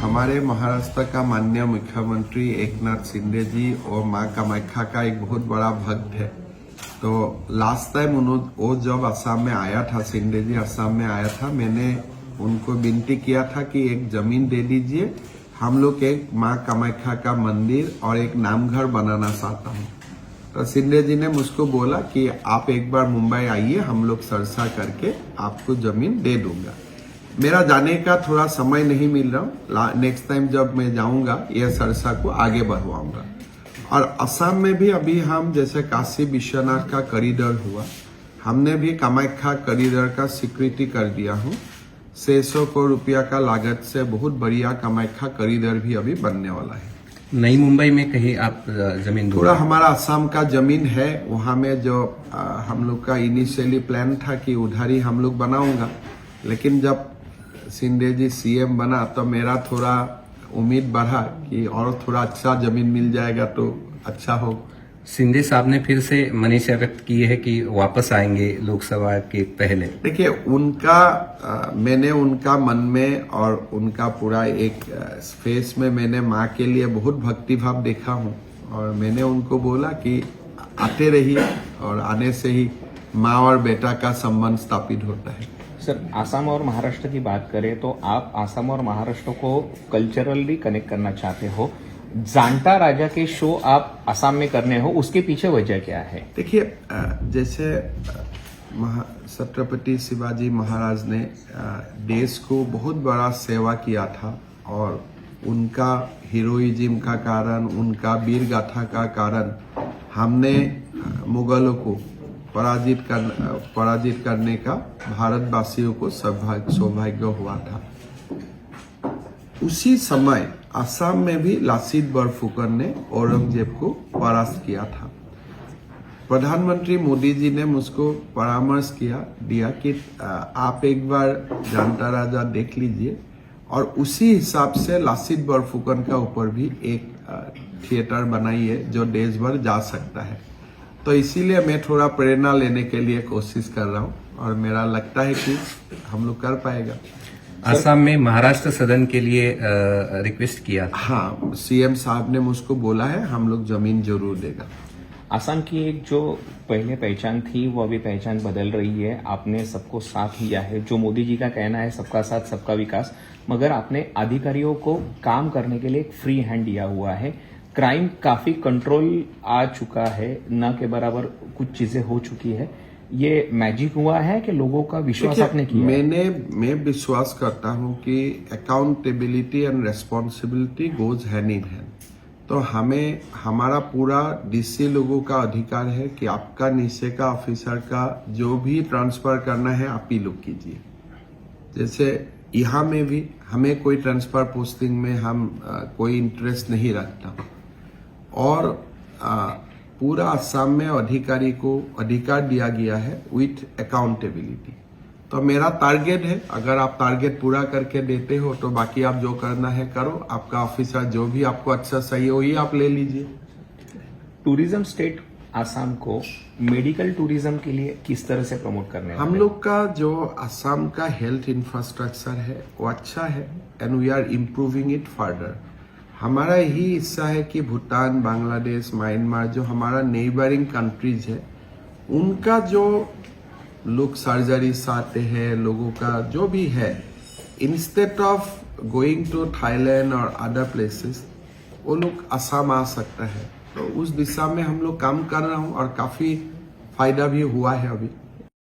हमारे महाराष्ट्र का माननीय मुख्यमंत्री एकनाथ शिंदे जी और मां कामाख्या का एक बहुत बड़ा भक्त है। तो लास्ट टाइम वो जब असम में आया था, शिंदे जी असम में आया था, मैंने उनको विनती किया था कि एक जमीन दे दीजिए, हम लोग एक मां कामाख्या का मंदिर और एक नामघर बनाना चाहता हूँ। तो शिंदे जी ने मुझको बोला कि आप एक बार मुंबई आइए, हम लोग चर्चा करके आपको जमीन दे दूंगा। मेरा जाने का थोड़ा समय नहीं मिल रहा, नेक्स्ट टाइम जब मैं जाऊंगा यह चर्चा को आगे बढ़वाऊंगा। और असम में भी अभी हम जैसे काशी विश्वनाथ का कॉरिडोर हुआ, हमने भी कामाख्या कॉरिडोर का स्वीकृति कर दिया हूँ। 600 करोड़ रुपया का लागत से बहुत बढ़िया कामाख्या कॉरिडोर भी अभी बनने वाला है। नई मुंबई में कहीं आप जमीन थोड़ा हमारा असम का जमीन है, वहां में जो हम लोग का इनिशियली प्लान था कि उधर ही हम लोग बनाऊंगा, लेकिन जब शिंदे जी सीएम बना तो मेरा थोड़ा उम्मीद बढ़ा कि और थोड़ा अच्छा जमीन मिल जाएगा तो अच्छा हो। शिंदे साहब ने फिर से मनीषा व्यक्त की है कि वापस आएंगे लोकसभा के पहले। देखिए मैंने उनका मन में और उनका पूरा एक फेस में मैंने माँ के लिए बहुत भक्तिभाव देखा हूँ, और मैंने उनको बोला कि आते रहिए, और आने से ही माँ और बेटा का संबंध स्थापित होता है। सर, आसाम और महाराष्ट्र की बात करें तो आप आसाम और महाराष्ट्र को कल्चरली कनेक्ट करना चाहते हो। जानता राजा के शो आप आसाम में करने हो, उसके पीछे वजह क्या है? देखिए, जैसे छत्रपति शिवाजी महाराज ने देश को बहुत बड़ा सेवा किया था, और उनका हीरोइज्म का कारण, उनका वीर गाथा का कारण हमने मुगलों को पराजित करने का भारतवासियों को सौभाग्य हुआ था। उसी समय असम में भी लासित बरफुकन ने औरंगजेब को परास्त किया था। प्रधानमंत्री मोदी जी ने मुझको परामर्श दिया कि आप एक बार जानता राजा देख लीजिए, और उसी हिसाब से लासित बरफुकन का ऊपर भी एक थिएटर बनाइए जो देश भर जा सकता है। तो इसीलिए मैं थोड़ा प्रेरणा लेने के लिए कोशिश कर रहा हूँ, और मेरा लगता है कि हम लोग कर पाएगा। असम में महाराष्ट्र सदन के लिए रिक्वेस्ट किया था। हाँ, सीएम साहब ने मुझको बोला है हम लोग जमीन जरूर देगा। असम की एक जो पहले पहचान थी वो अभी पहचान बदल रही है। आपने सबको साथ लिया है, जो मोदी जी का कहना है सबका साथ सबका विकास, मगर आपने अधिकारियों को काम करने के लिए एक फ्री हैंड दिया हुआ है। क्राइम काफी कंट्रोल आ चुका है, न के बराबर कुछ चीजें हो चुकी है। ये मैजिक हुआ है कि लोगों का विश्वास आपने किया? मैं विश्वास करता हूं कि accountability and responsibility goes hand in hand. तो हमें हमारा पूरा डीसी लोगों का अधिकार है कि आपका नीचे का ऑफिसर का जो भी ट्रांसफर करना है आप ही लोग कीजिए। जैसे यहाँ में भी हमें कोई ट्रांसफर पोस्टिंग में हम कोई इंटरेस्ट नहीं रखता, और पूरा असम में अधिकारी को अधिकार दिया गया है विथ अकाउंटेबिलिटी। तो मेरा टारगेट है, अगर आप टारगेट पूरा करके देते हो तो बाकी आप जो करना है करो, आपका ऑफिसर जो भी आपको अच्छा सही हो वही आप ले लीजिए। टूरिज्म स्टेट आसाम को मेडिकल टूरिज्म के लिए किस तरह से प्रमोट करने हम लोग का जो असम का हेल्थ इंफ्रास्ट्रक्चर है वो अच्छा है, and we are improving it further. हमारा यही हिस्सा है कि भूटान, बांग्लादेश, म्यांमार जो हमारा नेबरिंग कंट्रीज है, उनका जो लोग सर्जरीज आते हैं, लोगों का जो भी है, instead of going to Thailand और अदर प्लेसेस, वो लोग असम आ सकता है। तो उस दिशा में हम लोग काम कर रहे हूँ, और काफी फायदा भी हुआ है अभी।